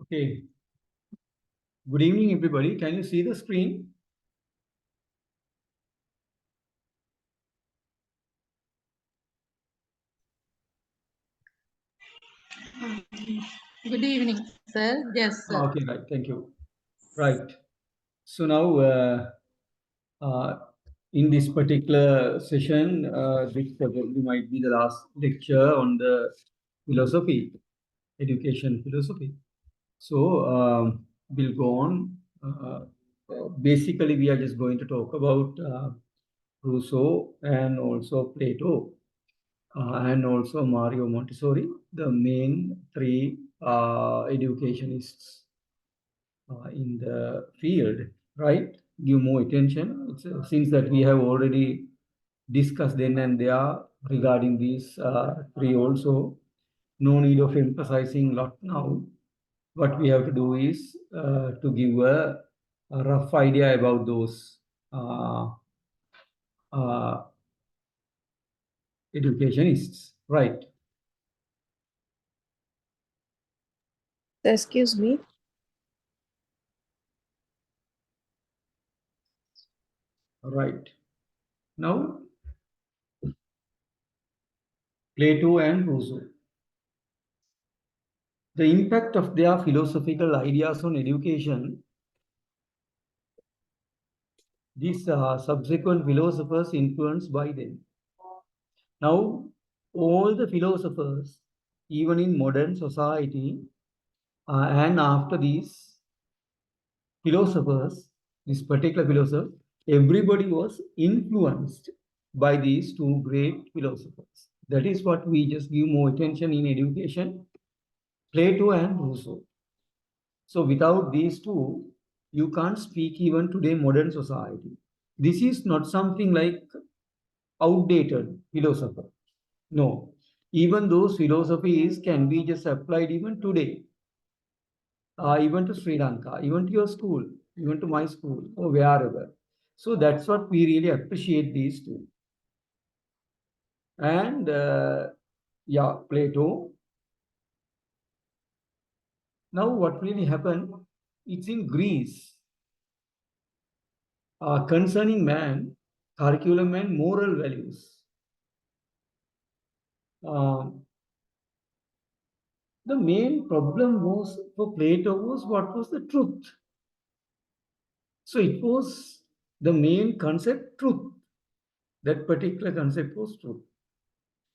Okay. Good evening, everybody. Can you see the screen? Good evening, sir. Yes, sir. Okay, right. Thank you. Right. So now, in this particular session, this probably might be the last lecture on the philosophy, education philosophy. So we'll go on. Basically, we are just going to talk about Rousseau and also Plato and also Mario Montessori, the main three educationists in the field, right? Give more attention. It seems that we have already discussed then and there regarding these three also. No need of emphasizing a lot now. What we have to do is to give a rough idea about those uh, educationists, right? Excuse me. Right. Now, Plato and Rousseau. The impact of their philosophical ideas on education, these subsequent philosophers influenced by them. Now, all the philosophers, even in modern society, and after these philosophers, this particular philosopher, everybody was influenced by these two great philosophers. That is what we just give more attention in education, Plato and Rousseau. So without these two, you can't speak even today modern society. This is not something like outdated philosopher. No, even those philosophies can be just applied even today, even to Sri Lanka, even to your school, even to my school, or wherever. So that's what we really appreciate these two. And yeah, Plato. Now, what really happened? It's in Greece concerning man, curriculum, and moral values. Um, the main problem was for Plato was what was the truth. So it was the main concept, truth. That particular concept was truth.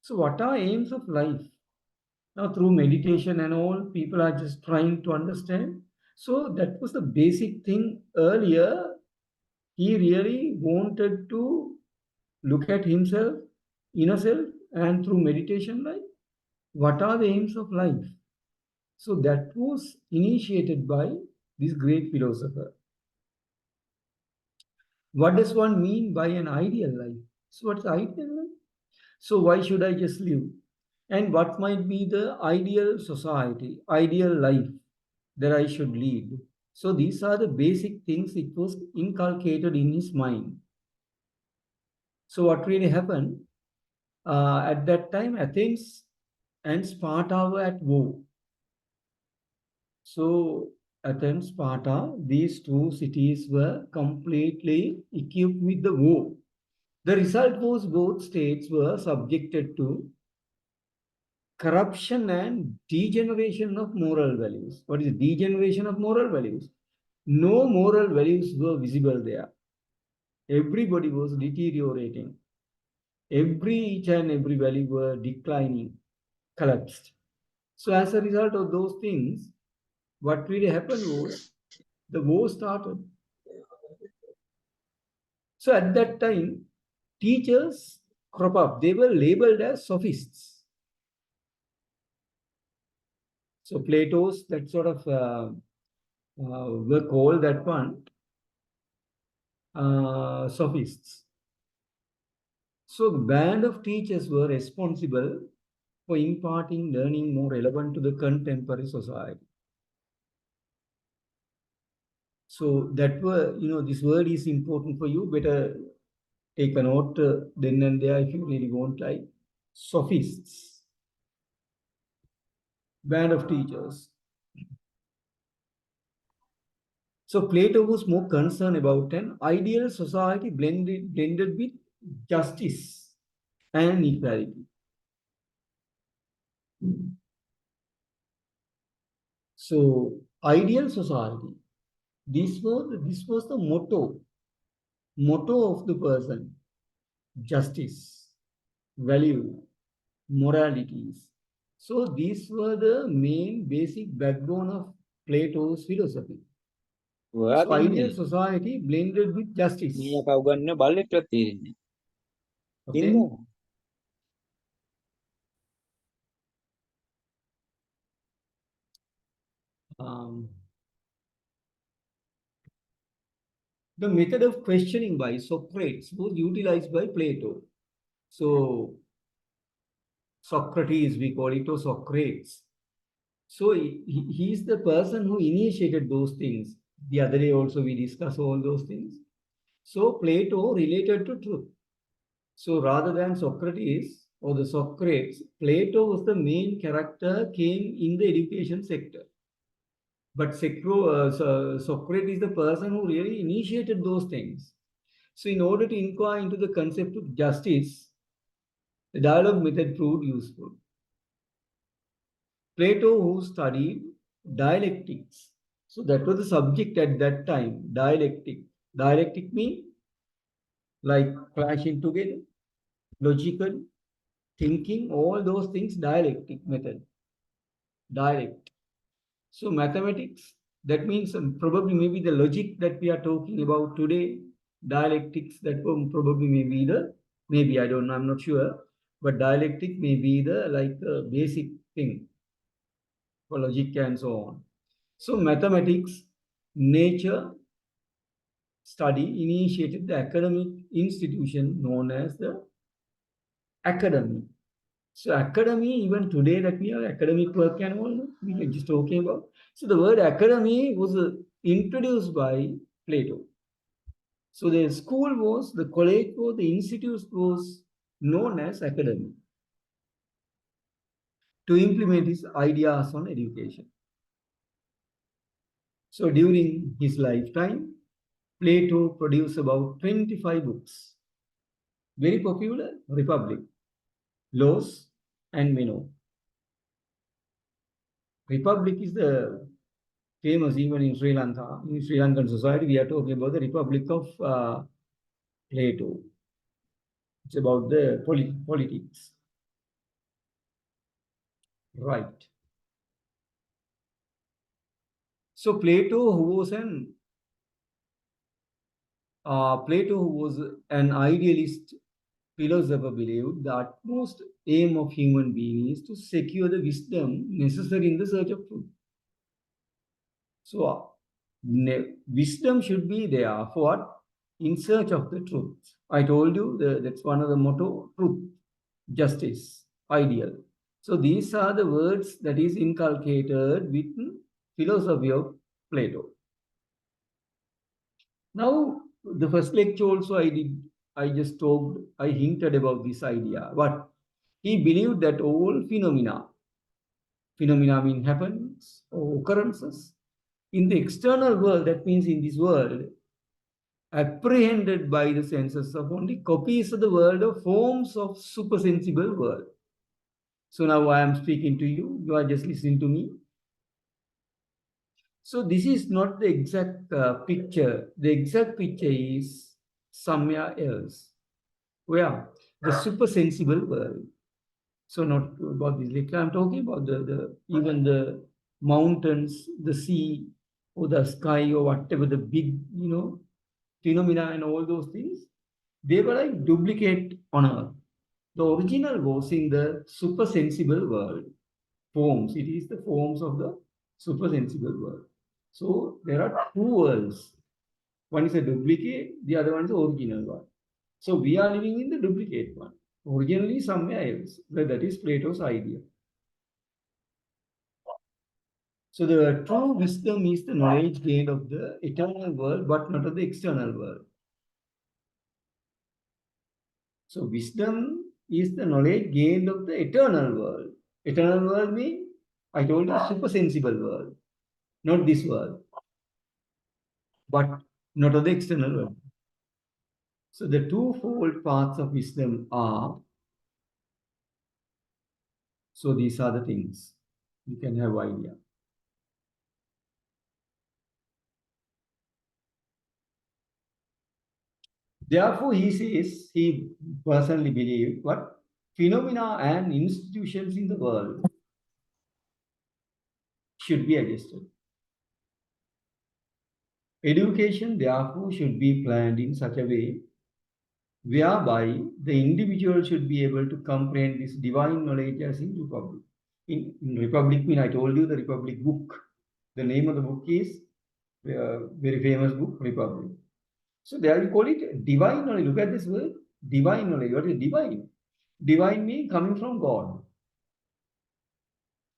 So what are aims of life? Now through meditation and all, people are just trying to understand. So that was the basic thing earlier. He really wanted to look at himself, inner self, and through meditation, like what are the aims of life? So that was initiated by this great philosopher. What does one mean by an ideal life? So what's ideal life? So why should I just live? And what might be the ideal society, ideal life that I should lead? So these are the basic things it was inculcated in his mind. So what really happened? At that time, Athens and Sparta were at war. So Athens, Sparta, these two cities were completely equipped with the war. The result was both states were subjected to corruption and degeneration of moral values. What is degeneration of moral values? No moral values were visible there. Everybody was deteriorating. Each and every value were declining, collapsed. So as a result of those things, what really happened was the war started. So at that time, teachers crop up. They were labeled as sophists. So Plato's that sort of were called that one sophists. So the band of teachers were responsible for imparting learning more relevant to the contemporary society. So that were, this word is important for you. Better take a note then and there if you really want, like sophists, band of teachers. So Plato was more concerned about an ideal society blended with justice and equality. So ideal society. This was the motto of the person: justice, value, moralities. So these were the main basic backbone of Plato's philosophy. So ideal society blended with justice. Okay. Um, the method of questioning by Socrates was utilized by Plato. So Socrates, we call it, or Socrates. So he is the person who initiated those things. The other day also we discussed all those things. So Plato related to truth. So rather than Socrates or the Socrates, Plato was the main character, came in the education sector. But Socrates is the person who really initiated those things. So in order to inquire into the concept of justice, the dialogue method proved useful. Plato, who studied dialectics, so that was the subject at that time, dialectic. Dialectic means like clashing together, logical, thinking, all those things, dialectic method, dialect. So mathematics, that means probably maybe the logic that we are talking about today, dialectics, that will probably maybe maybe I don't know, I'm not sure, but dialectic may be the like basic thing for logic and so on. So mathematics, nature study initiated the academic institution known as the academy. So academy, even today that we have academic work and all, we are just talking about. So the word academy was introduced by Plato. So the school was, the college was, the institute was known as academy to implement his ideas on education. So during his lifetime, Plato produced about 25 books. Very popular, Republic, Laws, and Meno. Republic is the famous even in Sri Lanka. In Sri Lankan society, we are talking about the Republic of Plato. It's about the politics. Right. So Plato, who was an idealist philosopher, believed the utmost aim of human being is to secure the wisdom necessary in the search of truth. So wisdom should be there for what? In search of the truth. I told you that's one of the motto: truth, justice, ideal. So these are the words that is inculcated with philosophy of Plato. Now, the first lecture also I just talked, I hinted about this idea. What? He believed that all phenomena mean happens or occurrences, in the external world, that means in this world, apprehended by the senses of only copies of the world or forms of supersensible world. So now I am speaking to you, you are just listening to me. So this is not the exact picture. The exact picture is somewhere else. Where? The supersensible world. So not about this lecture, I'm talking about the even the mountains, the sea, or the sky, or whatever the big, phenomena and all those things, they were like duplicate on Earth. The original was in the supersensible world forms. It is the forms of the supersensible world. So there are two worlds. One is a duplicate, the other one is the original one. So we are living in the duplicate one. Originally somewhere else. That is Plato's idea. So the true wisdom is the knowledge gained of the eternal world, but not of the external world. So wisdom is the knowledge gained of the eternal world. Eternal world means, I told you, supersensible world, not this world, but not of the external world. So the twofold paths of wisdom are, so these are the things. You can have idea. Therefore, he says he personally believes what phenomena and institutions in the world should be adjusted. Education, therefore, should be planned in such a way whereby the individual should be able to comprehend this divine knowledge as in Republic. In Republic, I told you the Republic book. The name of the book is very famous book, Republic. So there you call it divine knowledge. Look at this word, divine knowledge. What is divine? Divine means coming from God.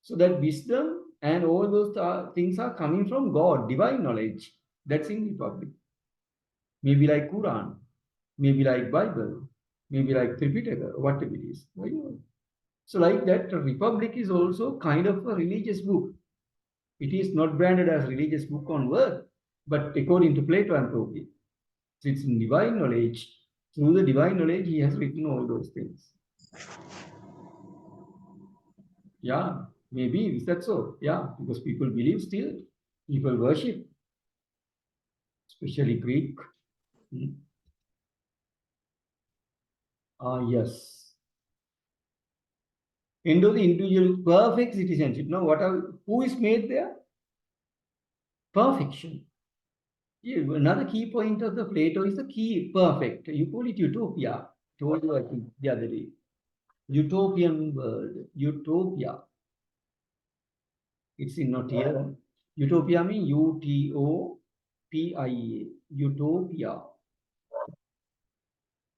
So that wisdom and all those things are coming from God, divine knowledge. That's in Republic. Maybe like Quran, maybe like Bible, maybe like Tripitaka, whatever it is. So like that, Republic is also kind of a religious book. It is not branded as religious book on word, but according to Plato, I'm talking. So it's in divine knowledge. Through the divine knowledge, he has written all those things. Yeah, maybe is that so? Yeah, because people believe still, people worship, especially Greek. Yes. Into the individual perfect citizenship. Now, who is made there? Perfection. Yeah, another key point of the Plato is the key perfect. You call it utopia. Told you, I think, the other day. Utopian world. Utopia. It's in not here. Utopia means Utopia. Utopia.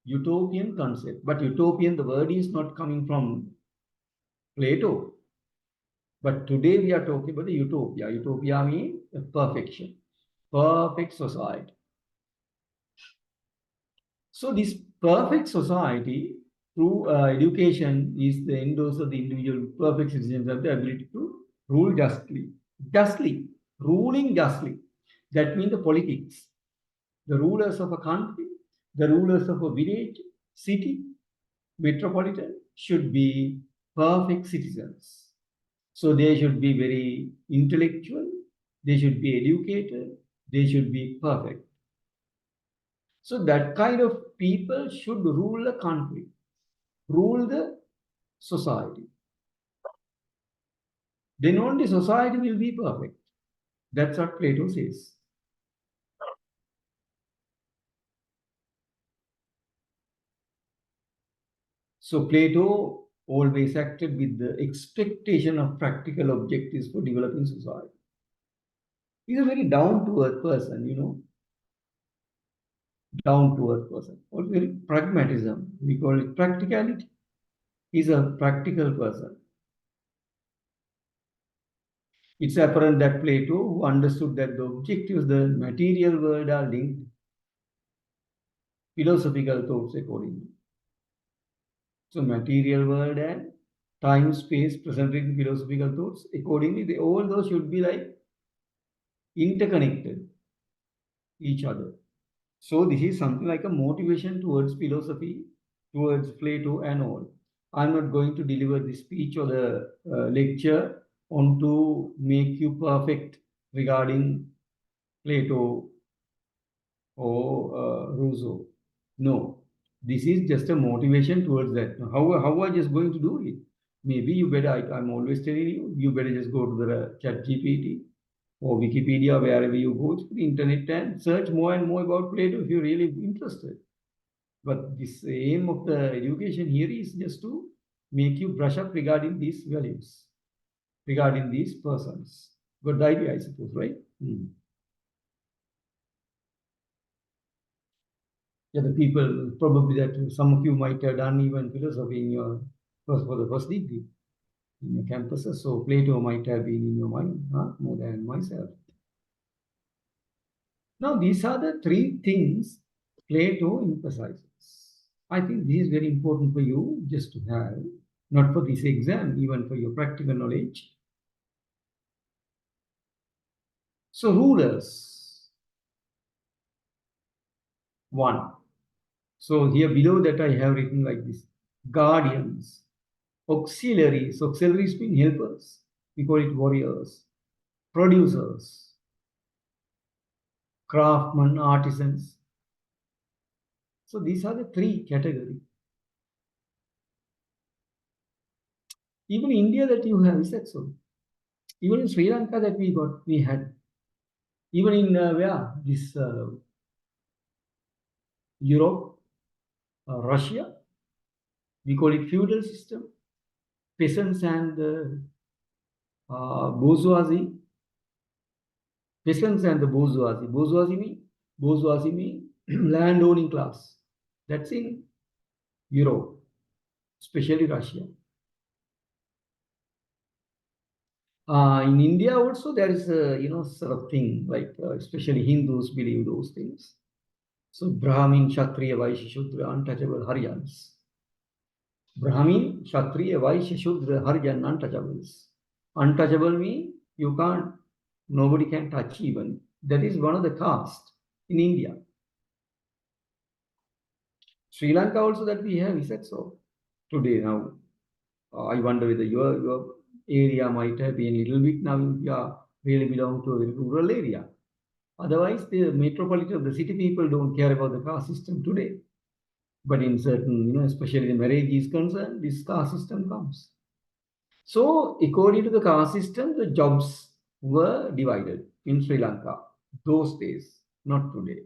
Utopian concept. But utopian, the word is not coming from Plato. But today we are talking about the utopia. Utopia means perfection, perfect society. So this perfect society through education is the endos of the individual. Perfect citizens have the ability to rule justly, ruling justly. That means the politics, the rulers of a country, the rulers of a village, city, metropolitan should be perfect citizens. So they should be very intellectual, they should be educated, they should be perfect. So that kind of people should rule the country, rule the society. Then only society will be perfect. That's what Plato says. So Plato always acted with the expectation of practical objectives for developing society. He's a very down-to-earth person, down-to-earth person, or very pragmatism. We call it practicality. He's a practical person. It's apparent that Plato, who understood that the objectives of the material world are linked, philosophical thoughts accordingly. So material world and time, space, presenting philosophical thoughts, accordingly, all those should be like interconnected each other. So this is something like a motivation towards philosophy, towards Plato and all. I'm not going to deliver the speech or the lecture on to make you perfect regarding Plato or Rousseau. No, this is just a motivation towards that. How are just going to do it? Maybe you better, I'm always telling you, you better just go to the chat GPT or Wikipedia, wherever you go to the internet and search more and more about Plato if you're really interested. But this aim of the education here is just to make you brush up regarding these values, regarding these persons. Good idea, I suppose, right? Yeah, the people probably that some of you might have done even philosophy in your for the first degree in your campuses. So Plato might have been in your mind more than myself. Now these are the three things Plato emphasizes. I think this is very important for you just to have, not for this exam, even for your practical knowledge. So rulers, one. So here below that I have written like this: guardians, auxiliaries. Auxiliaries mean helpers. We call it warriors, producers, craftsmen, artisans. So these are the three categories. Even in India that you have, is that so? Even in Sri Lanka that we had. Even in where this Europe, Russia, we call it feudal system. Peasants and bourgeoisie. Peasants and the bourgeoisie. Bourgeoisie mean landowning class. That's in Europe, especially Russia. In India also there is a sort of thing like especially Hindus believe those things. So Brahmin, Kshatriya, Vaishya, Shudra, untouchable Haryans. Brahmin, Kshatriya, Vaishya, Shudra, Haryan, untouchables. Untouchable means you can't, nobody can touch even. That is one of the caste in India. Sri Lanka also that we have, is that so? Today now, I wonder whether your area might have been a little bit now if you are really belong to a very rural area. Otherwise, the metropolitan, the city people don't care about the caste system today. But in certain, especially the marriage is concerned, this caste system comes. So, according to the caste system, the jobs were divided in Sri Lanka those days, not today.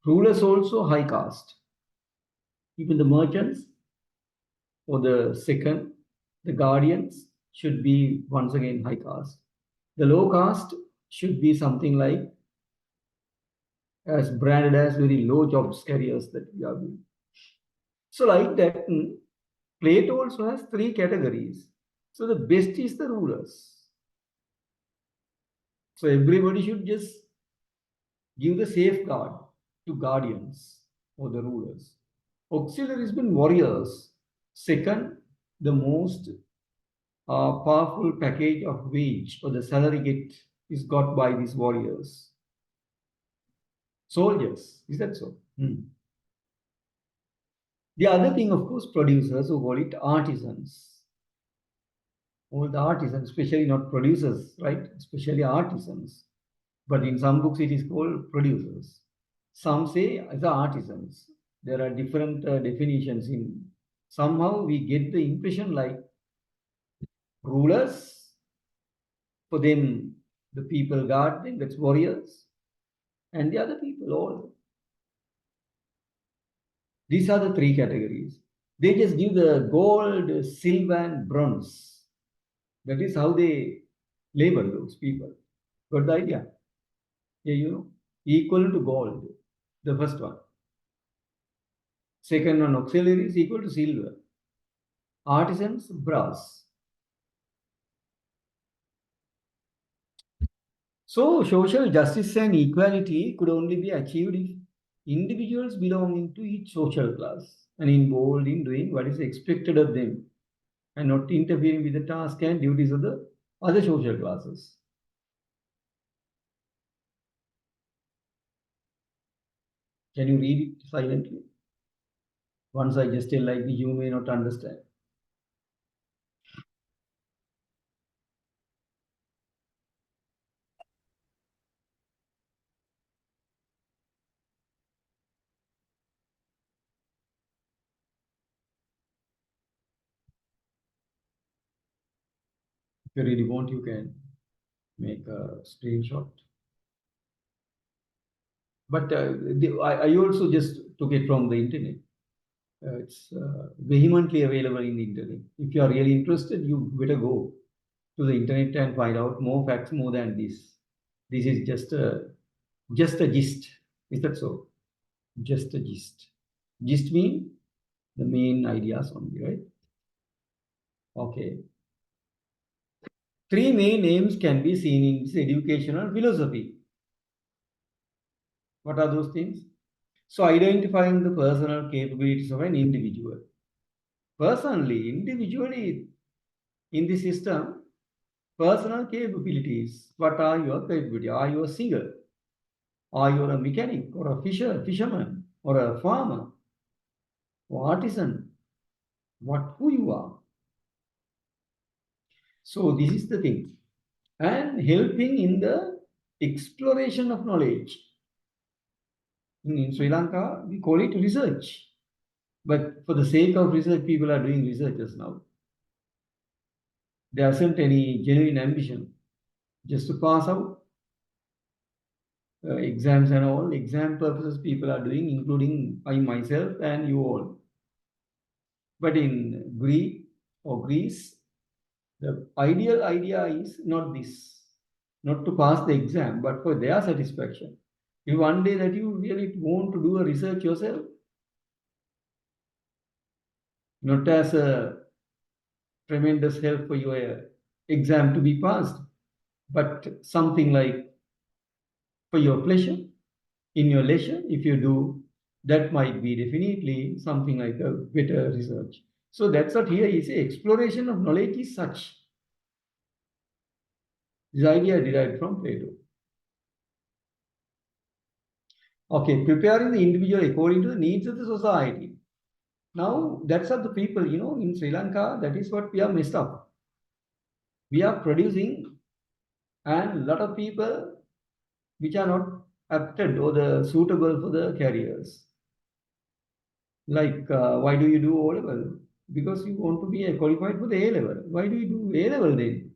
Rulers also high caste. Even the merchants or the second, the guardians, should be once again high caste. The low caste should be something like as branded as very low jobs careers that we are doing. So like that, Plato also has three categories. So the best is the rulers. So everybody should just give the safeguard to guardians or the rulers. Auxiliaries been warriors. Second, the most powerful package of wage or the salary get is got by these warriors. Soldiers, is that so? The other thing, of course, producers who call it artisans. All the artisans, especially not producers, right? Especially artisans. But in some books it is called producers. Some say the artisans. There are different definitions in. Somehow we get the impression like rulers, for them the people guard them, that's warriors, and the other people all. These are the three categories. They just give the gold, silver, and bronze. That is how they label those people. Got the idea? Yeah, equal to gold, the first one. Second one, auxiliary is equal to silver. Artisans, brass. So, social justice and equality could only be achieved if individuals belonging to each social class and involved in doing what is expected of them and not interfering with the task and duties of the other social classes. Can you read it silently? Once I just tell like you may not understand. If you really want, you can make a screenshot. But I also just took it from the internet. It's vehemently available in the internet. If you are really interested, you better go to the internet and find out more facts more than this. This is just a gist. Is that so? Just a gist. Gist mean the main ideas only, right? Okay. Three main aims can be seen in this educational philosophy. What are those things? So identifying the personal capabilities of an individual. Personally, individually, in the system, personal capabilities. What are your capabilities? Are you a singer? Are you a mechanic or a fisherman or a farmer or artisan? Who you are? So this is the thing. And helping in the exploration of knowledge. In Sri Lanka, we call it research. But for the sake of research, people are doing researches now. There isn't any genuine ambition just to pass out exams and all. Exam purposes people are doing, including I myself and you all. But in Greece, the ideal idea is not this, not to pass the exam, but for their satisfaction. If one day that you really want to do a research yourself, not as a tremendous help for your exam to be passed, but something like for your pleasure, in your leisure, if you do, that might be definitely something like a better research. So that's what here is exploration of knowledge is such. This idea derived from Plato. Okay, preparing the individual according to the needs of the society. Now, that's what the people, in Sri Lanka, that is what we are messed up. We are producing and a lot of people which are not apted or the suitable for the careers. Like, why do you do O level? Because you want to be qualified for the A level. Why do you do A level then?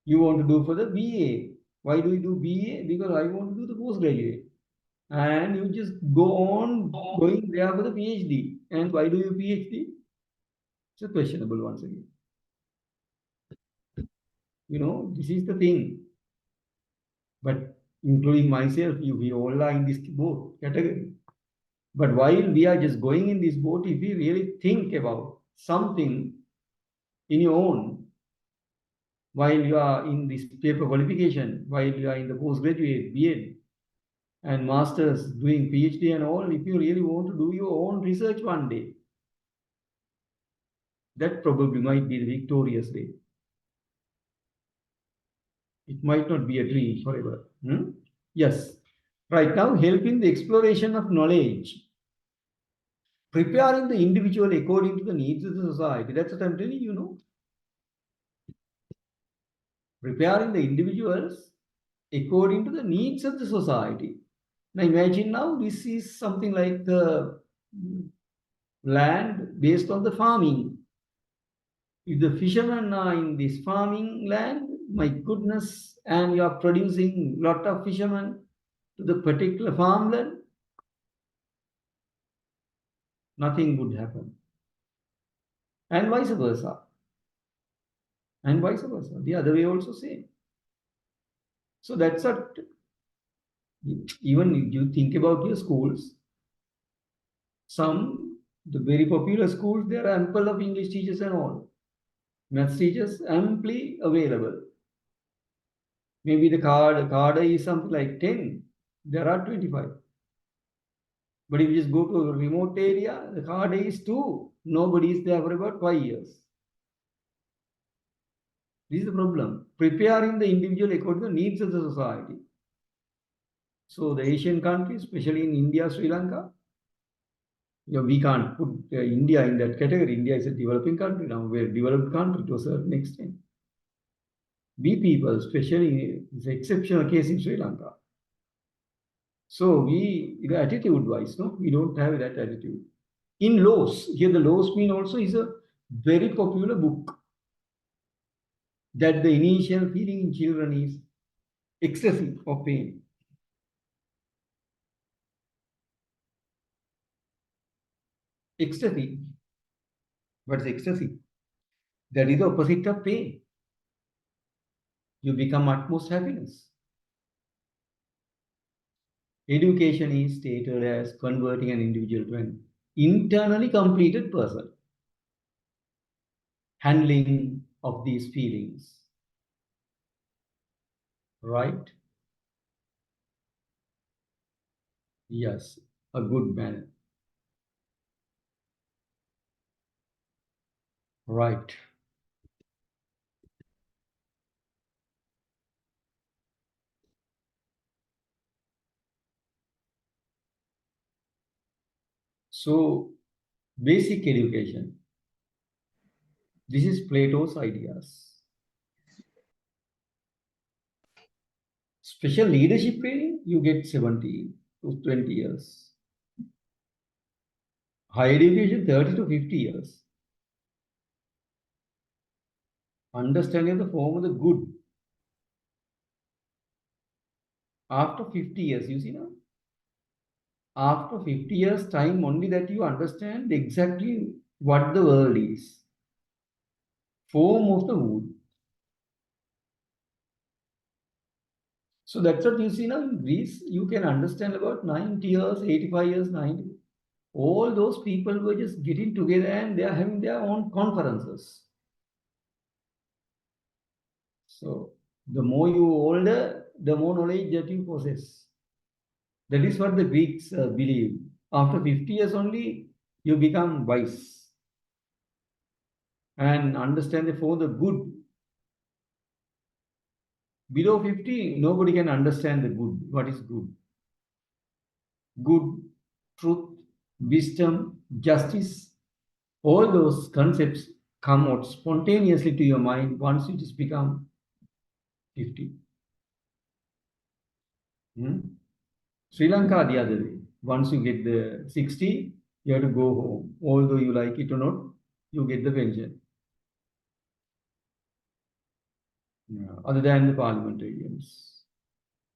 You want to do for the BA. Why do you do BA? Because I want to do the postgraduate. And you just go on going there for the PhD. And why do you PhD? It's a questionable once again. this is the thing. But including myself, we all are in this boat category. But while we are just going in this boat, if we really think about something in your own, while you are in this paper qualification, while you are in the postgraduate, B.Ed, and masters doing PhD and all, if you really want to do your own research one day, that probably might be the victorious day. It might not be a dream forever. Yes. Right now, help in the exploration of knowledge, preparing the individual according to the needs of the society. That's what I'm telling you, preparing the individuals according to the needs of the society. Now imagine now this is something like the land based on the farming. If the fishermen are in this farming land, my goodness, and you are producing lot of fishermen to the particular farmland, nothing would happen. And vice versa. And vice versa. The other way also same. So that's what, even if you think about your schools, the very popular schools, there are ample of English teachers and all. Maths teachers amply available. Maybe the card is something like 10. There are 25. But if you just go to a remote area, the card is 2. Nobody is there for about 5 years. This is the problem. Preparing the individual according to the needs of the society. So the Asian countries, especially in India, Sri Lanka, we can't put India in that category. India is a developing country now. We're a developed country to a certain extent. We people, especially, it's an exceptional case in Sri Lanka. So the attitude-wise, we don't have that attitude. In laws, here the laws mean also is a very popular book. That the initial feeling in children is ecstasy of pain. Ecstasy. What is ecstasy? That is the opposite of pain. You become utmost happiness. Education is stated as converting an individual to an internally completed person. Handling of these feelings. Right? Yes, a good manner. Right. So, basic education. This is Plato's ideas. Special leadership training, you get 17 to 20 years. Higher education, 30 to 50 years. Understanding the form of the good. After 50 years, you see now? After 50 years time only that you understand exactly what the world is. Form of the wood. So that's what you see now in Greece. You can understand about 90 years, 85 years, 90. All those people were just getting together and they are having their own conferences. So the more you older, the more knowledge that you possess. That is what the Greeks believe. After 50 years only, you become wise and understand for the good. Below 50, nobody can understand the good. What is good? Good, truth, wisdom, justice, all those concepts come out spontaneously to your mind once you just become 50. Sri Lanka the other way. Once you get the 60, you have to go home. Although you like it or not, you get the pension. Other than the parliamentarians.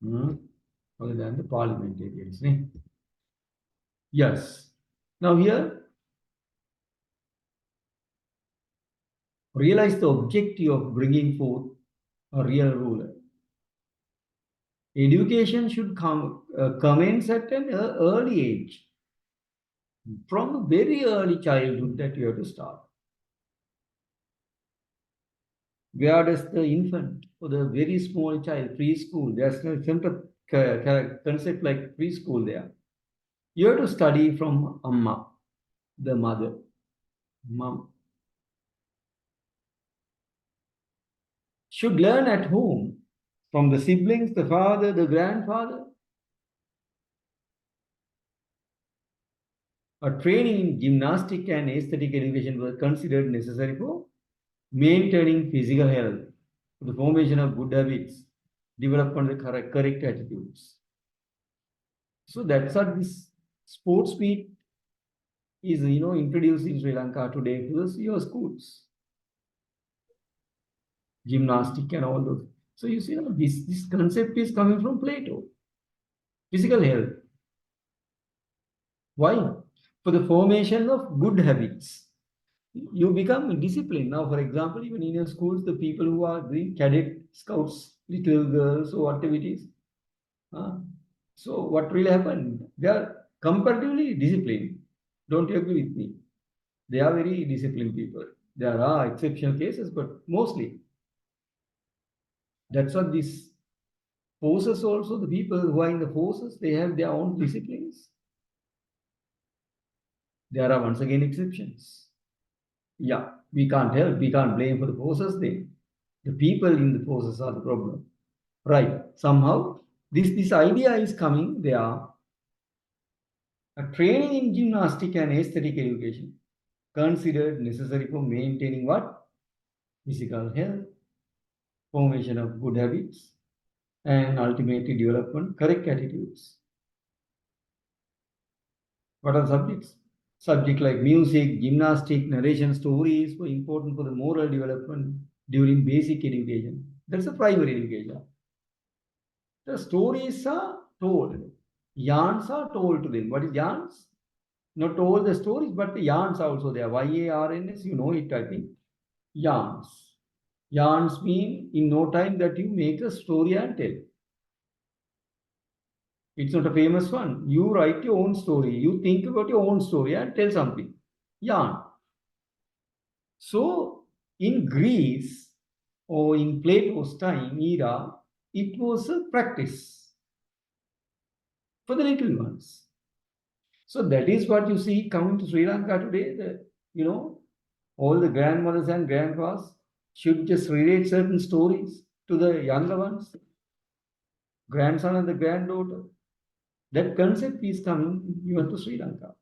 Other than the parliamentarians. Yes. Now here, realize the objective of bringing forth a real ruler. Education should commence at an early age. From a very early childhood that you have to start. Where does the infant or the very small child, preschool, there's no simple concept like preschool there. You have to study from Amma, the mother, mom. Should learn at home from the siblings, the father, the grandfather. A training in gymnastic and aesthetic education was considered necessary for maintaining physical health, for the formation of good habits, development of correct attitudes. So that's what this sports meet is, introduced in Sri Lanka today to your schools. Gymnastic and all those. So you see, this concept is coming from Plato. Physical health. Why? For the formation of good habits. You become disciplined. Now, for example, even in your schools, the people who are doing cadet scouts, little girls or activities. So what will happen? They are comparatively disciplined. Don't you agree with me? They are very disciplined people. There are exceptional cases, but mostly. That's what this forces also, the people who are in the forces, they have their own disciplines. There are once again exceptions. Yeah, we can't help, we can't blame for the forces then. The people in the forces are the problem. Right. Somehow this idea is coming there. A training in gymnastic and aesthetic education considered necessary for maintaining what? Physical health, formation of good habits, and ultimately development correct attitudes. What are subjects? Subjects like music, gymnastic, narration, stories were important for the moral development during basic education. That's a primary education. The stories are told. Yarns are told to them. What is yarns? Not all the stories, but the yarns also there. YARNS, you know it, I think. Yarns. Yarns mean in no time that you make a story and tell. It's not a famous one. You write your own story. You think about your own story and tell something. Yarn. So in Greece or in Plato's time, era, it was a practice for the little ones. So that is what you see coming to Sri Lanka today. All the grandmothers and grandpas should just relate certain stories to the younger ones, grandson and the granddaughter. That concept is coming even to Sri Lanka.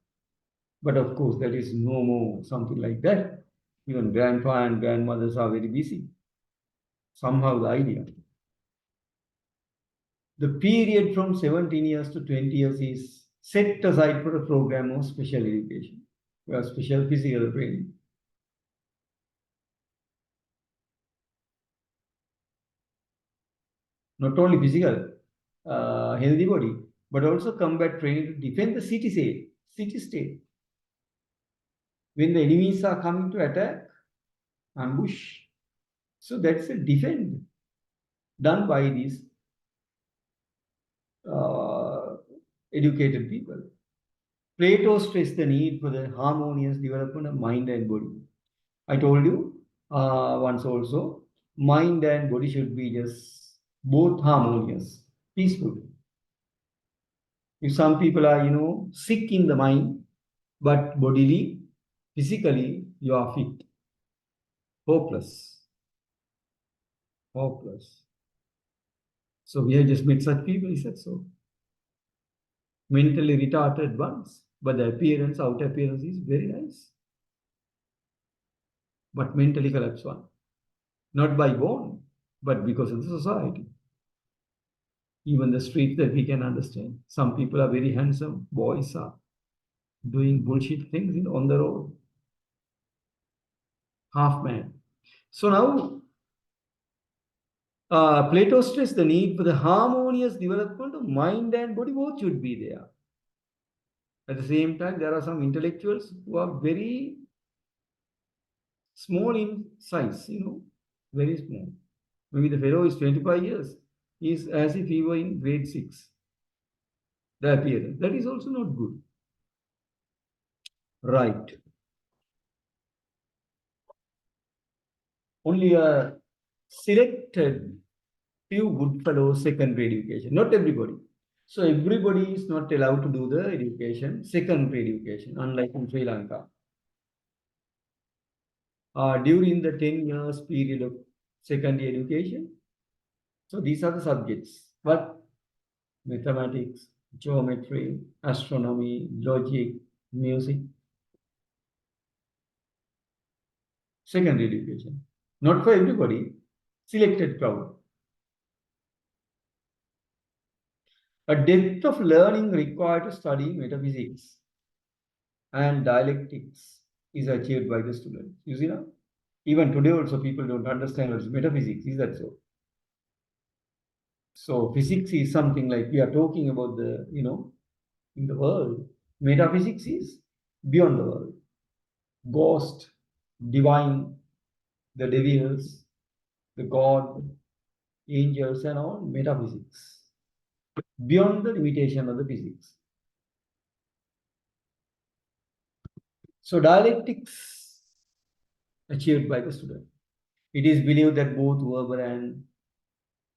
But of course, that is no more something like that. Even grandpa and grandmothers are very busy. Somehow the idea. The period from 17 years to 20 years is set aside for a program of special education, special physical training. Not only physical, healthy body, but also combat training to defend the city state. When the enemies are coming to attack, ambush. So that's a defend done by these educated people. Plato stressed the need for the harmonious development of mind and body. I told you once also, mind and body should be just both harmonious, peaceful. If some people are, sick in the mind, but bodily, physically, you are fit. Hopeless. Hopeless. So we have just met such people, he said so. Mentally retarded ones, but the appearance, outer appearance is very nice. But mentally collapsed one. Not by born, but because of the society. Even the streets that we can understand. Some people are very handsome, boys are doing bullshit things on the road. Half man. So now, Plato stressed the need for the harmonious development of mind and body, both should be there. At the same time, there are some intellectuals who are very small in size, very small. Maybe the fellow is 25 years. He is as if he were in grade 6. The appearance. That is also not good. Right. Only a selected few good fellows secondary education. Not everybody. So everybody is not allowed to do the education, secondary education, unlike in Sri Lanka. During the 10 years period of secondary education, so these are the subjects. But mathematics, geometry, astronomy, logic, music, secondary education. Not for everybody, selected crowd. A depth of learning required to study metaphysics and dialectics is achieved by the student. You see now? Even today also people don't understand what is metaphysics. Is that so? So physics is something like we are talking about the, in the world. Metaphysics is beyond the world. Ghost, divine, the devils, the God, angels and all metaphysics. Beyond the limitation of the physics. So dialectics achieved by the student. It is believed that both verbal and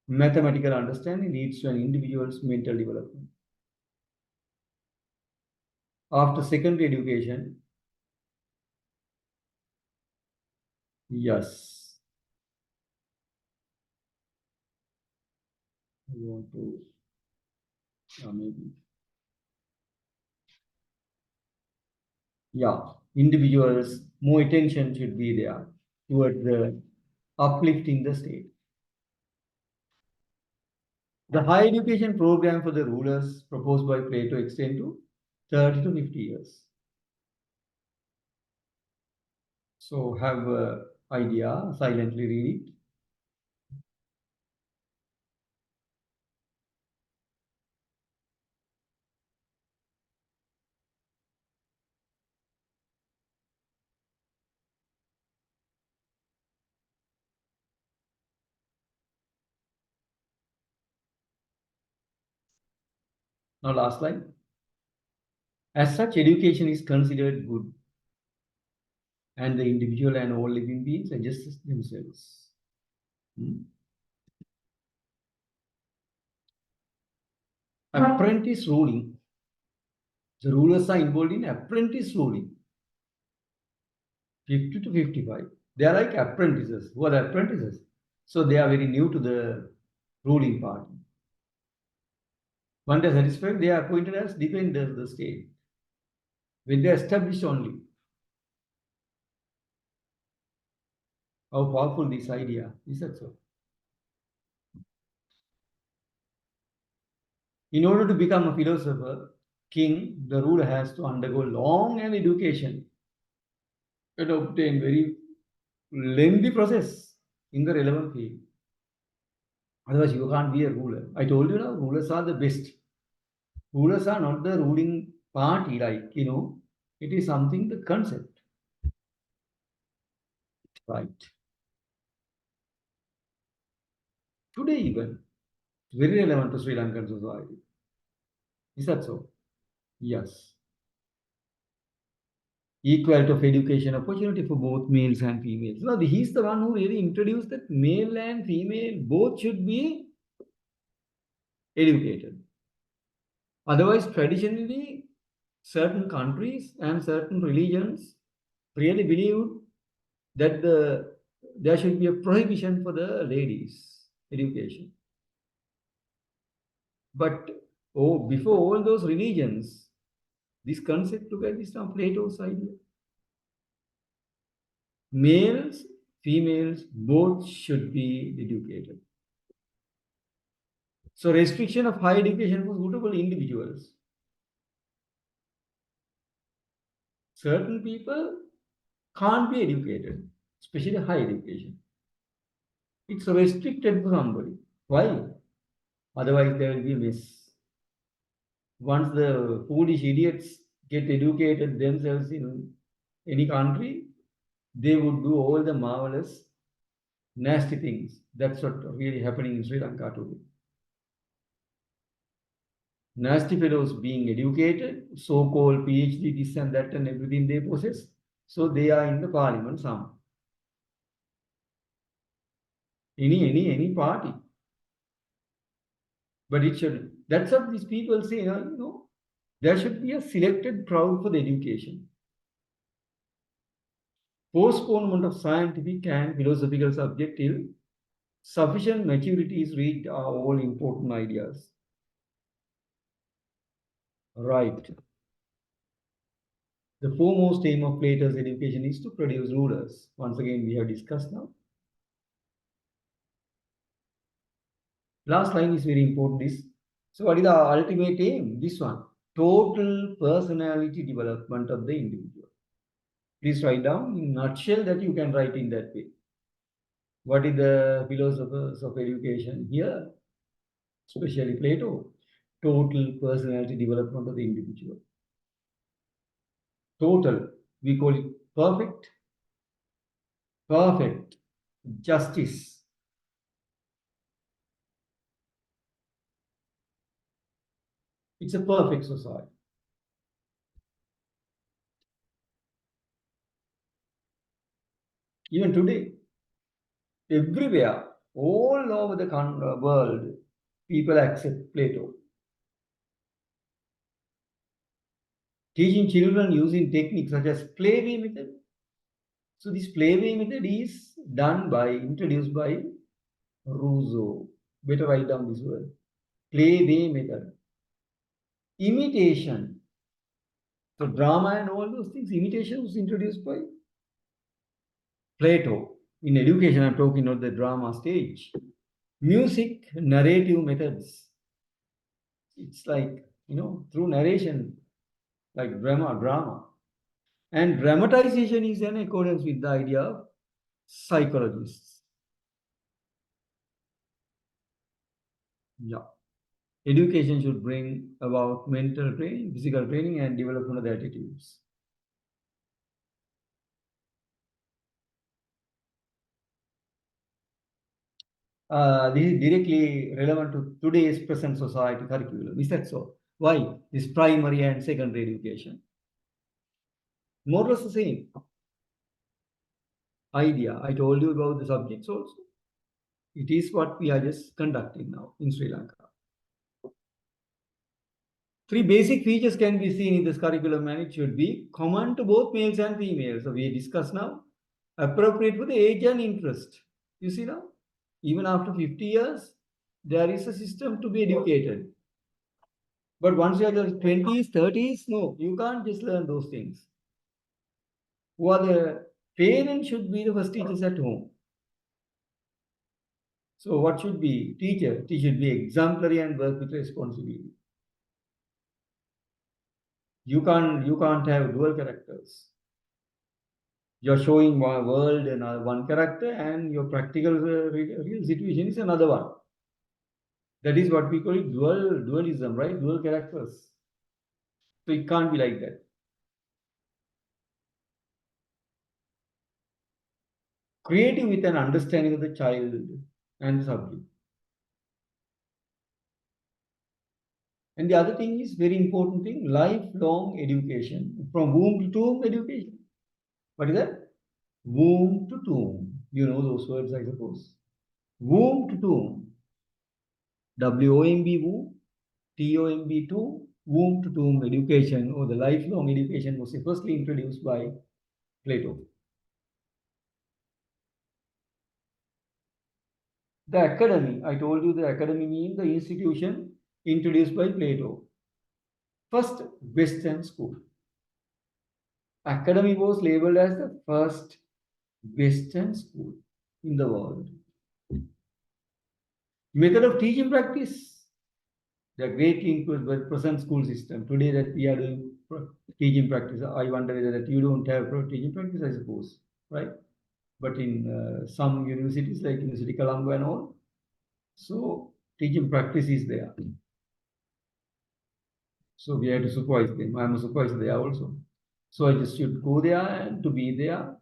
mathematical understanding leads to an individual's mental development. After secondary education, yes, I want to maybe, yeah, individuals, more attention should be there towards the uplifting the state. The higher education program for the rulers proposed by Plato extend to 30 to 50 years. So have an idea, silently read it. Now last line. As such, education is considered good and the individual and all living beings adjust themselves. Apprentice ruling. The rulers are involved in apprentice ruling. 50 to 55. They are like apprentices. Who are the apprentices? So they are very new to the ruling party. When they are satisfied, they are appointed as defenders of the state. When they are established only. How powerful this idea is that so? In order to become a philosopher, king, the ruler has to undergo long and education and obtain very lengthy process in the relevant field. Otherwise, you can't be a ruler. I told you now, rulers are the best. Rulers are not the ruling party, like, it is something, the concept. Right. Today, even, very relevant to Sri Lankan society. Is that so? Yes. Equality of education opportunity for both males and females. Now, he's the one who really introduced that male and female both should be educated. Otherwise, traditionally, certain countries and certain religions really believe that there should be a prohibition for the ladies' education. But before all those religions, this concept, look at this now, Plato's idea. Males, females, both should be educated. So restriction of higher education for suitable individuals. Certain people can't be educated, especially higher education. It's restricted for somebody. Why? Otherwise, there will be a mess. Once the foolish idiots get educated themselves in any country, they would do all the marvelous nasty things. That's what really happening in Sri Lanka today. Nasty fellows being educated, so-called PhD, this and that and everything they possess. So they are in the parliament some. Any party. But it should, that's what these people say, there should be a selected crowd for the education. Postponement of scientific and philosophical subject till sufficient maturity is reached are all important ideas. Right. The foremost aim of Plato's education is to produce rulers. Once again, we have discussed now. Last line is very important. So what is the ultimate aim? This one. Total personality development of the individual. Please write down in a nutshell that you can write in that way. What is the philosophers of education here? Especially Plato. Total personality development of the individual. Total. We call it perfect. Perfect. Justice. It's a perfect society. Even today, everywhere, all over the world, people accept Plato. Teaching children using techniques such as playway method. So this playway method is introduced by Rousseau. Better write down this word. Playway method. Imitation. So drama and all those things, imitation was introduced by Plato. In education, I'm talking about the drama stage. Music, narrative methods. It's like, through narration, like drama. And dramatization is in accordance with the idea of psychologists. Yeah. Education should bring about mental training, physical training, and development of the attitudes. This is directly relevant to today's present society curriculum. Is that so? Why? This primary and secondary education. More or less the same idea. I told you about the subjects also. It is what we are just conducting now in Sri Lanka. 3 basic features can be seen in this curriculum, and it should be common to both males and females. So we discuss now, appropriate for the age and interest. You see now, even after 50 years, there is a system to be educated. But once you are in the 20s, 30s, no, you can't just learn those things. Who are the parents should be the first teachers at home. So what should be teacher? Teacher should be exemplary and work with responsibility. You can't have dual characters. You're showing one world and one character, and your practical real situation is another one. That is what we call it dualism, right? Dual characters. So it can't be like that. Creating with an understanding of the child and the subject. And the other thing is very important thing, lifelong education. From womb to tomb education. What is that? Womb to tomb. You know those words, I suppose. Womb to tomb. WOMB womb. TOMB tomb. Womb to tomb education, or the lifelong education, was firstly introduced by Plato. The academy, I told you the academy means the institution introduced by Plato. First Western school. Academy was labeled as the first Western school in the world. Method of teaching practice. They are greatly influenced by the present school system. Today that we are doing teaching practice, I wonder whether that you don't have teaching practice, I suppose, right? But in some universities like University Colombo and all, so teaching practice is there. So we have to supervise them. I'm a supervisor there also. So I just should go there and to be there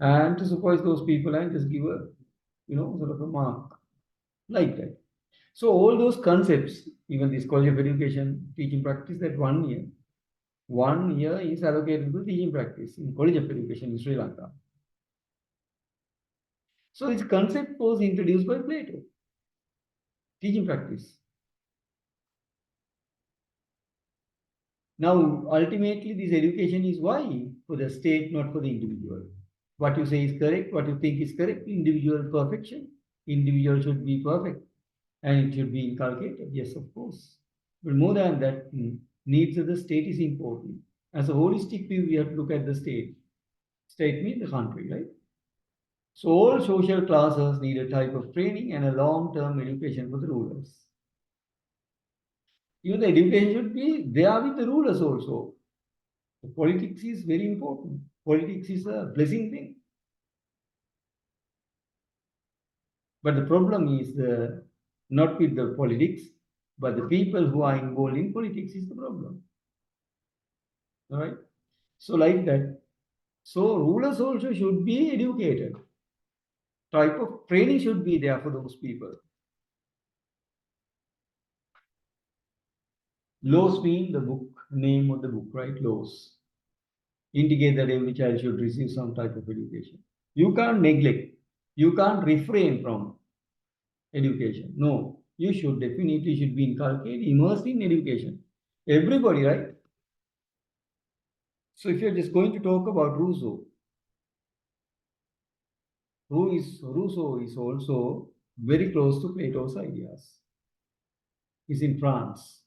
and to supervise those people and just give a, sort of a mark like that. So all those concepts, even this College of Education teaching practice, that 1 year, 1 year is allocated to teaching practice in College of Education in Sri Lanka. So this concept was introduced by Plato, teaching practice. Now, ultimately, this education is why? For the state, not for the individual. What you say is correct, what you think is correct, individual perfection. Individual should be perfect and it should be inculcated. Yes, of course. But more than that, needs of the state is important. As a holistic view, we have to look at the state. State means the country, right? So all social classes need a type of training and a long-term education for the rulers. Even the education should be there with the rulers also. The politics is very important. Politics is a blessing thing. But the problem is not with the politics, but the people who are involved in politics is the problem. All right? So like that. So rulers also should be educated. Type of training should be there for those people. Laws mean the book, name of the book, right? Laws indicate that every child should receive some type of education. You can't neglect. You can't refrain from education. No, you should definitely should be inculcated, immersed in education. Everybody, right? So if you're just going to talk about Rousseau, Rousseau is also very close to Plato's ideas. He's in France.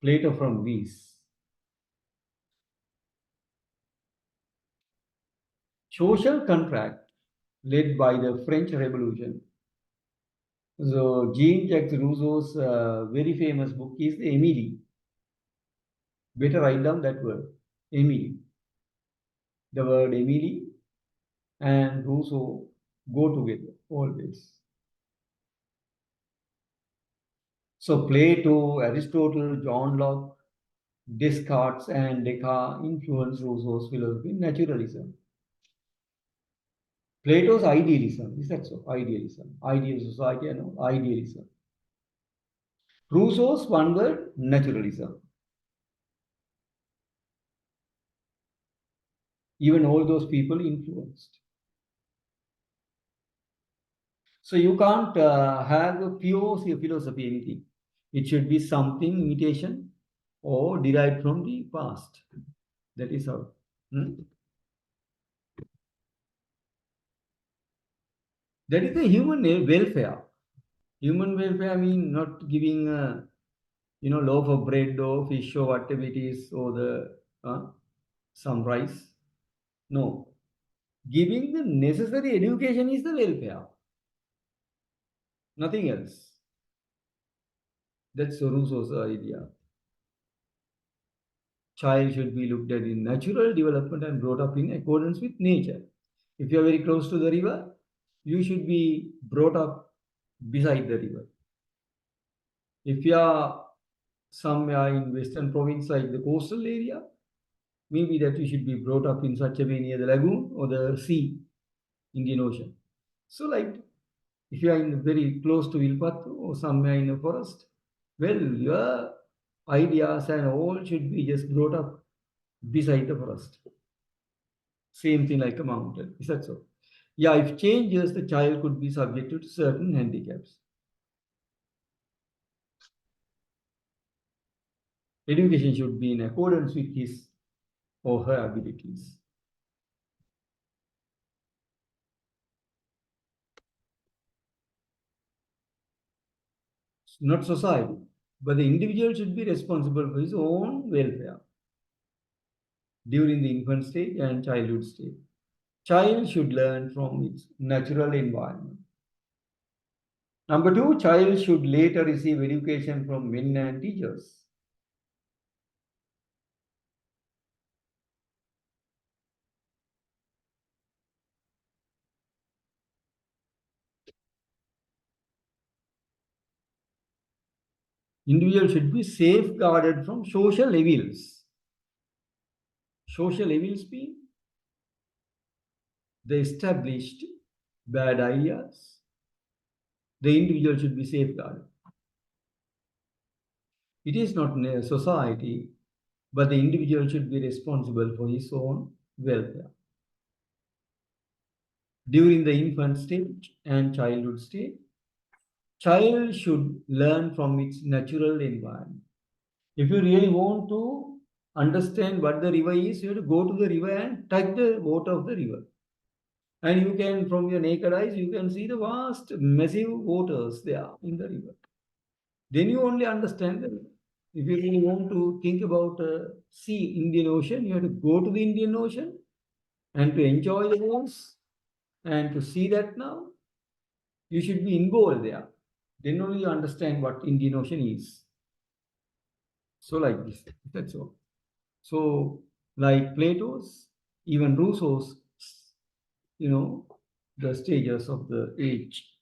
Plato from Greece. Social contract led by the French Revolution. So Jean-Jacques Rousseau's very famous book is the Emile. Better write down that word, Emile. The word Emile and Rousseau go together always. So Plato, Aristotle, John Locke, Descartes, and Descartes influenced Rousseau's philosophy, naturalism. Plato's idealism, is that so? Idealism. Ideal society, I know, idealism. Rousseau's one word, naturalism. Even all those people influenced. So you can't have a pure philosophy, anything. It should be something imitation or derived from the past. That is how. That is the human welfare. Human welfare means not giving loaf of bread or fish or whatever it is, or the some rice. No. Giving the necessary education is the welfare. Nothing else. That's Rousseau's idea. Child should be looked at in natural development and brought up in accordance with nature. If you are very close to the river, you should be brought up beside the river. If you are somewhere in western province like the coastal area, maybe that you should be brought up in such a way near the lagoon or the sea, Indian Ocean. So like if you are in very close to Vilpattu or somewhere in a forest, well, your ideas and all should be just brought up beside the forest. Same thing like a mountain. Is that so? Yeah, if changes, the child could be subjected to certain handicaps. Education should be in accordance with his or her abilities. Not society, but the individual should be responsible for his own welfare during the infant stage and childhood stage. Child should learn from its natural environment. Number two, child should later receive education from men and teachers. Individual should be safeguarded from social evils. Social evils mean the established bad ideas, the individual should be safeguarded. It is not a society, but the individual should be responsible for his own welfare. During the infant stage and childhood stage, child should learn from its natural environment. If you really want to understand what the river is, you have to go to the river and touch the water of the river. And you can, from your naked eyes, you can see the vast, massive waters there in the river. Then you only understand the. If you really want to think about sea, Indian Ocean, you have to go to the Indian Ocean and to enjoy the waves and to see that now, you should be involved there. Then only you understand what Indian Ocean is. So like this, that's all. So like Plato's, even Rousseau's, the stages of the age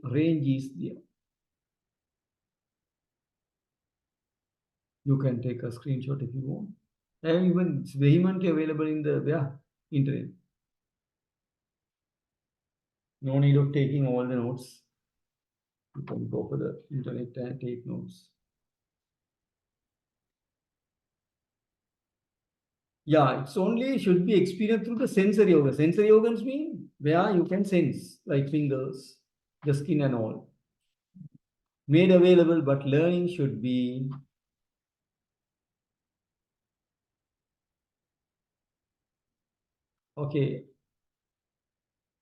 range is there. You can take a screenshot if you want. And even it's vehemently available in the internet. No need of taking all the notes. You can go for the internet and take notes. Yeah, it's only should be experienced through the sensory organs. Sensory organs mean where you can sense, like fingers, the skin and all. Made available, but learning should be okay.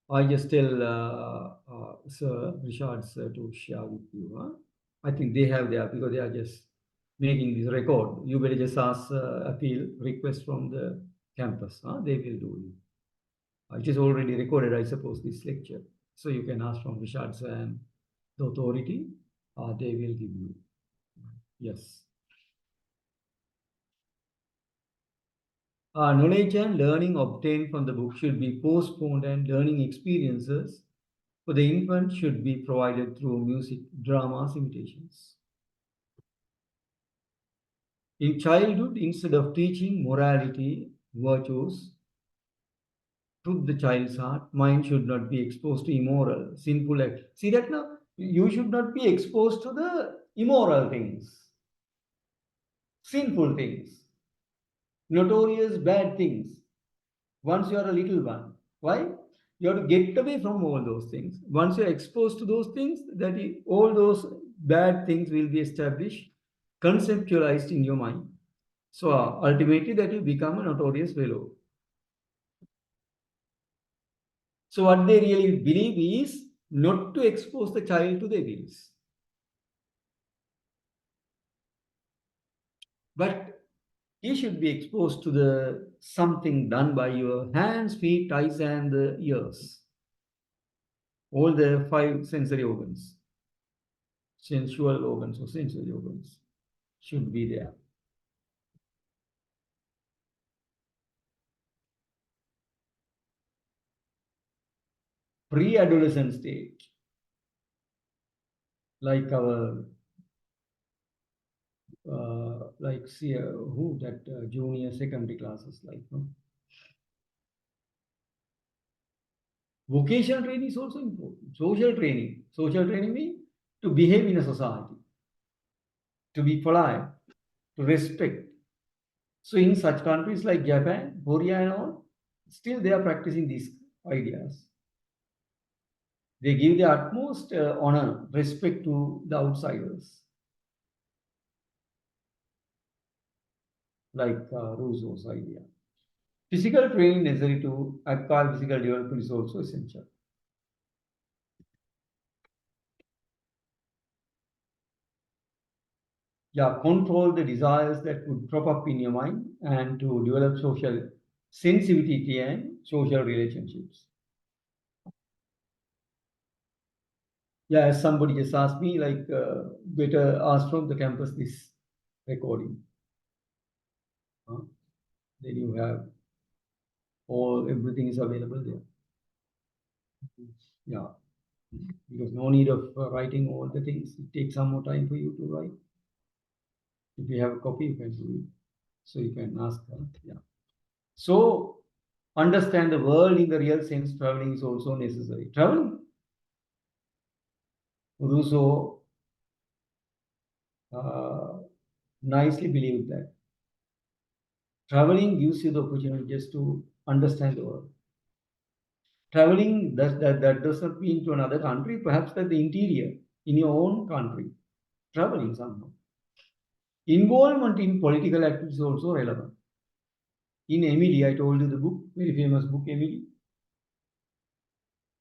I just tell Sir Richard sir to share with you. Huh? I think they have there because they are just making this record. You better just ask appeal request from the campus. Huh? They will do it. It is already recorded, I suppose, this lecture. So you can ask from Richard sir and the authority. They will give you. Yes. Knowledge and learning obtained from the book should be postponed, and learning experiences for the infant should be provided through music, dramas, imitations. In childhood, instead of teaching morality, virtues, to the child's heart, mind should not be exposed to immoral, sinful acts. See that now? You should not be exposed to the immoral things, sinful things, notorious bad things. Once you are a little one, why? You have to get away from all those things. Once you are exposed to those things, all those bad things will be established, conceptualized in your mind. So ultimately, that will become a notorious fellow. So what they really believe is not to expose the child to the evils. But he should be exposed to the something done by your hands, feet, eyes, and the ears. All the 5 sensory organs, sensual organs or sensory organs should be there. Pre-adolescent stage, like our see who that junior secondary classes like. No? Vocational training is also important. Social training. Social training means to behave in a society, to be polite, to respect. So in such countries like Japan, Korea and all, still they are practicing these ideas. They give the utmost honor, respect to the outsiders. Like Rousseau's idea. Physical training necessary to acquire physical development is also essential. Yeah, control the desires that would crop up in your mind and to develop social sensitivity and social relationships. Yeah, as somebody just asked me, like, better ask from the campus this recording. Then you have everything is available there. Yeah, because no need of writing all the things. It takes some more time for you to write. If you have a copy, you can do it. So you can ask her. Yeah. So understand the world in the real sense, traveling is also necessary. Traveling. Rousseau nicely believed that traveling gives you the opportunity just to understand the world. Traveling that does not mean to another country, perhaps that the interior in your own country. Traveling somehow. Involvement in political activities is also relevant. In Emily, I told you the book, very famous book, Emily.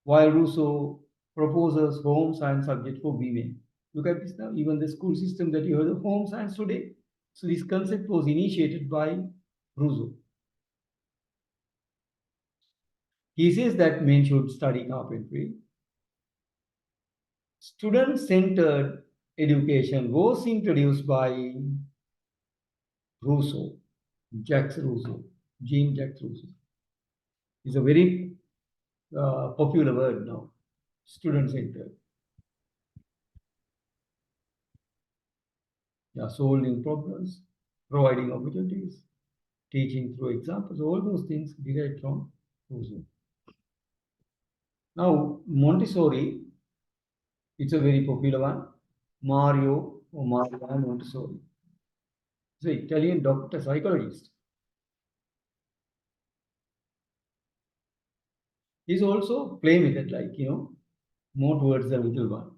While Rousseau proposes home science subject for women. Look at this now, even the school system that you heard of home science today. So this concept was initiated by Rousseau. He says that men should study carpentry. Student-centered education was introduced by Rousseau, Jacques Rousseau, Jean-Jacques Rousseau. It's a very popular word now, student-centered. Yeah, solving problems, providing opportunities, teaching through examples, all those things derived from Rousseau. Now, Montessori, it's a very popular one. Mario or Maria Montessori. He's an Italian doctor, psychologist. He's also play method, like, more towards the little one.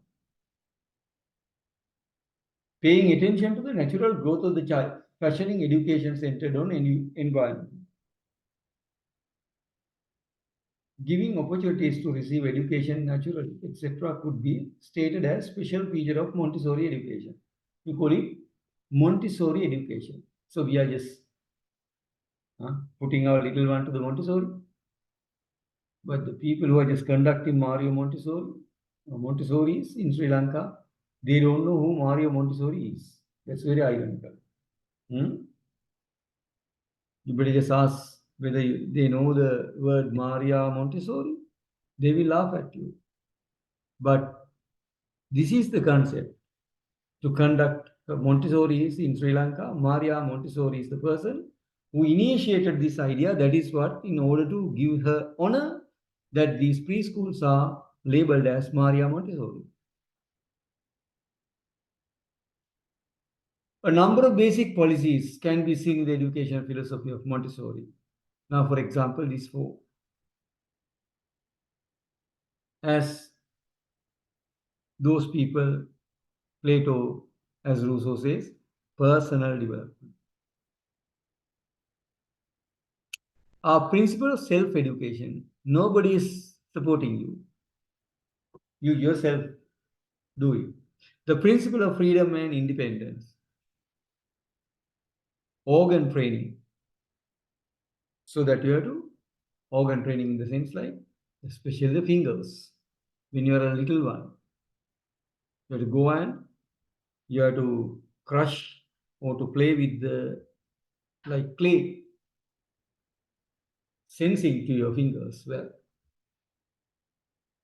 Paying attention to the natural growth of the child, fashioning education centered on environment. Giving opportunities to receive education naturally, etc., could be stated as special feature of Montessori education. We call it Montessori education. So we are just putting our little one to the Montessori. But the people who are just conducting Mario Montessori's in Sri Lanka, they don't know who Mario Montessori is. That's very ironical. You better just ask whether they know the word Maria Montessori. They will laugh at you. But this is the concept to conduct Montessori is in Sri Lanka. Maria Montessori is the person who initiated this idea. That is what, in order to give her honor, that these preschools are labeled as Maria Montessori. A number of basic policies can be seen in the educational philosophy of Montessori. Now, for example, these four. As those people, Plato, as Rousseau says, personal development. Our principle of self-education, nobody is supporting you. You yourself do it. The principle of freedom and independence. Organ training. So that you have to, organ training in the sense like, especially the fingers. When you are a little one, you have to go and you have to crush or to play with the, like clay, sensing to your fingers. Well,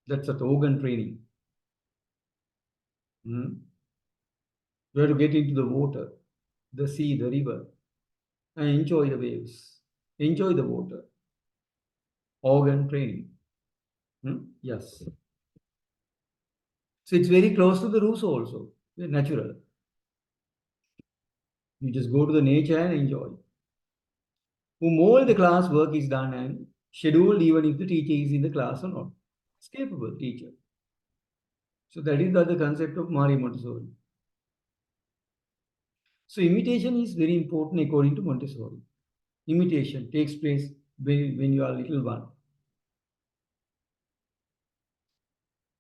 that's an organ training. You have to get into the water, the sea, the river, and enjoy the waves, enjoy the water. Organ training. Yes. So it's very close to the Rousseau also, natural. You just go to the nature and enjoy. Whom all the class work is done and scheduled even if the teacher is in the class or not. It's capable teacher. So that is the other concept of Mario Montessori. So imitation is very important according to Montessori. Imitation takes place when you are little one.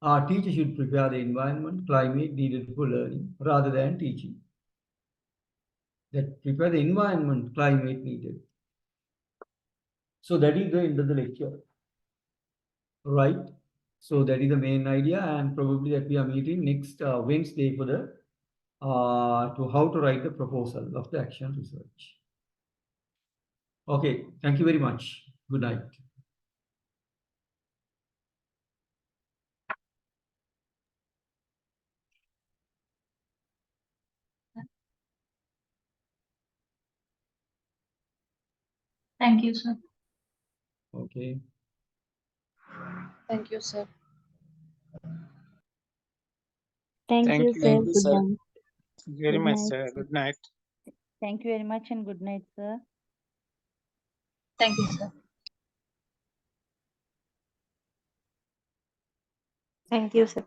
Our teacher should prepare the environment, climate needed for learning rather than teaching. That prepare the environment, climate needed. So that is the end of the lecture. Right? So that is the main idea, and probably that we are meeting next Wednesday for the to how to write the proposal of the action research. Okay, thank you very much. Good night. Thank you, sir. Okay. Thank you, sir. Thank Thank you, you. sir. Thank you, Good sir. night. Very Good much, night. sir. Good night. Thank you very much and good night, sir. Thank you, sir. Thank you, sir.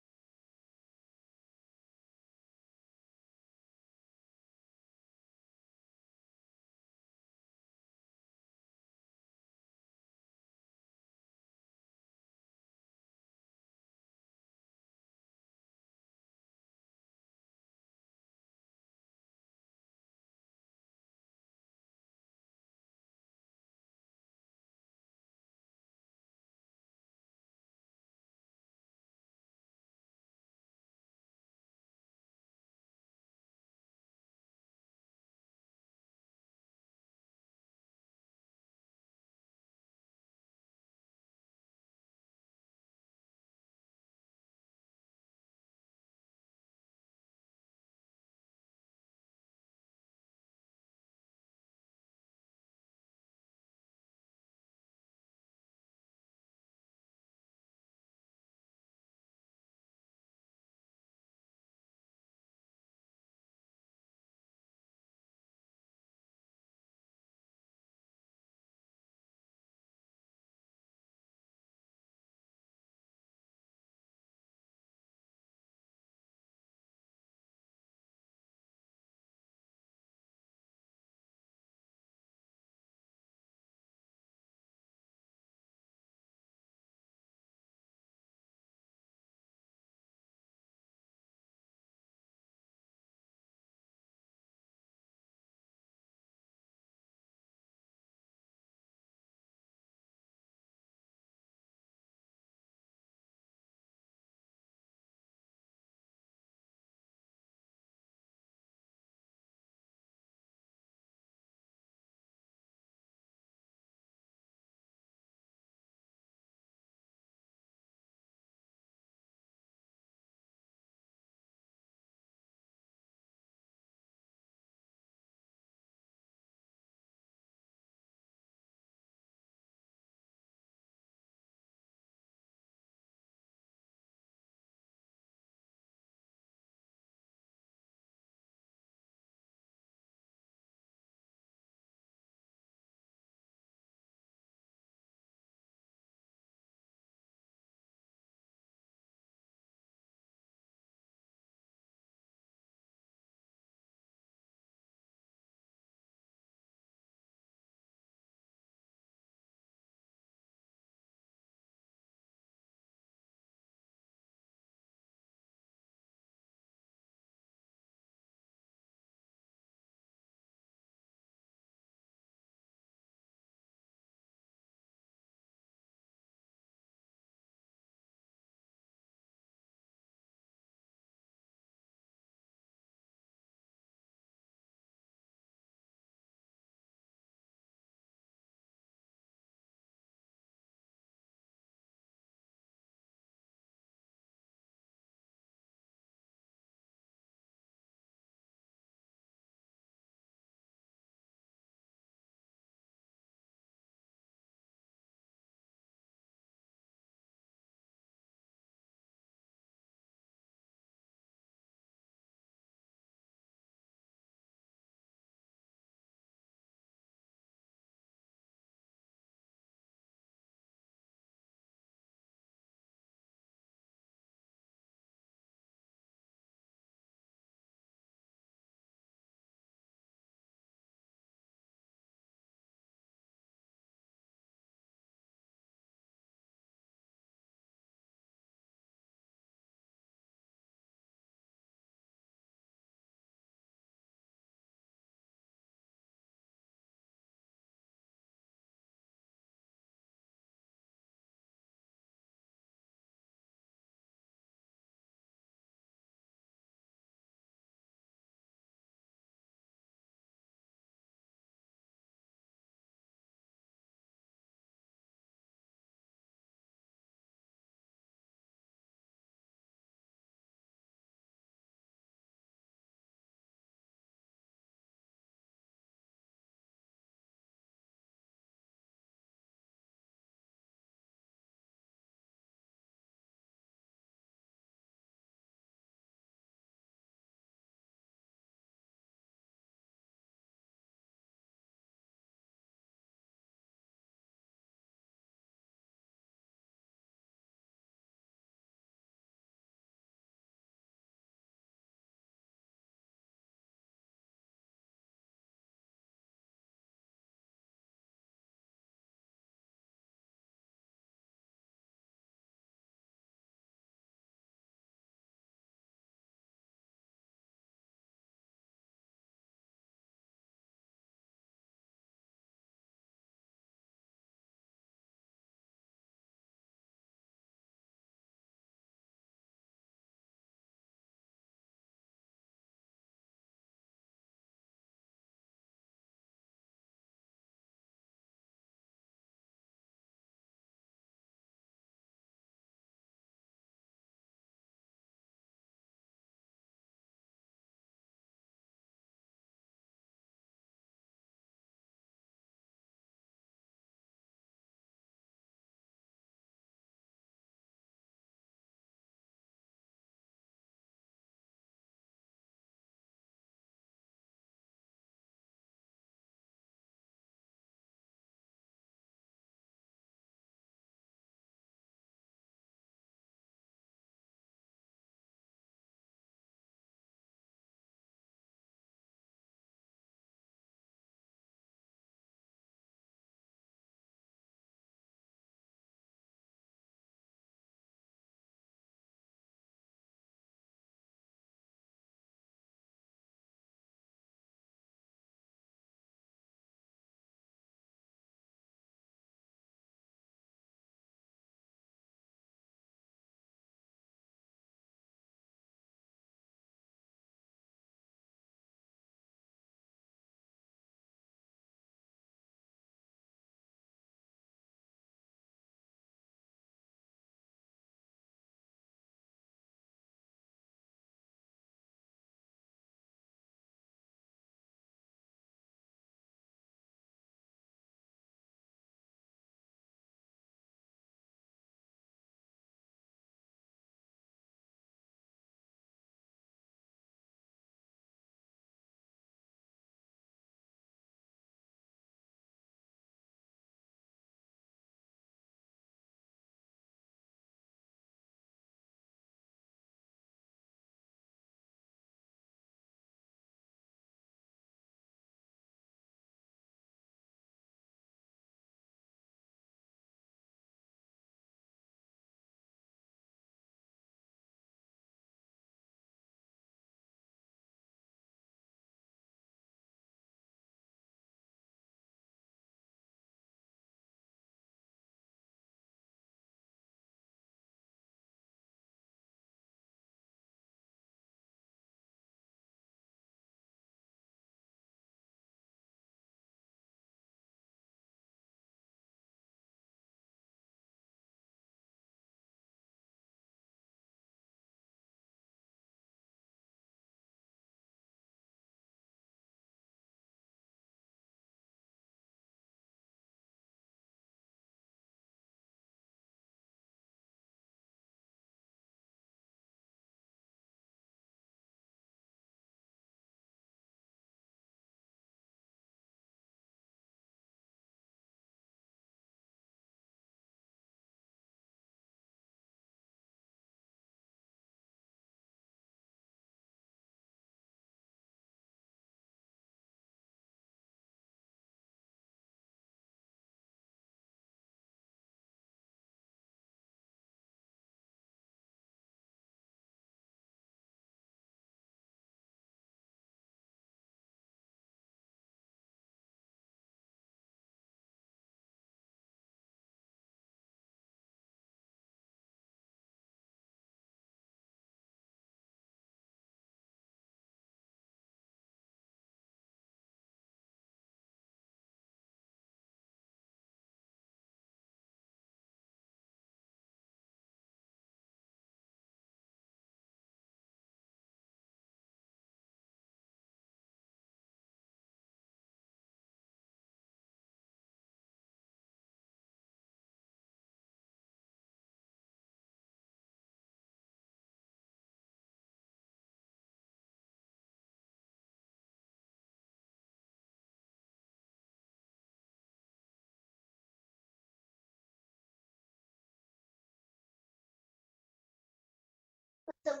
sir.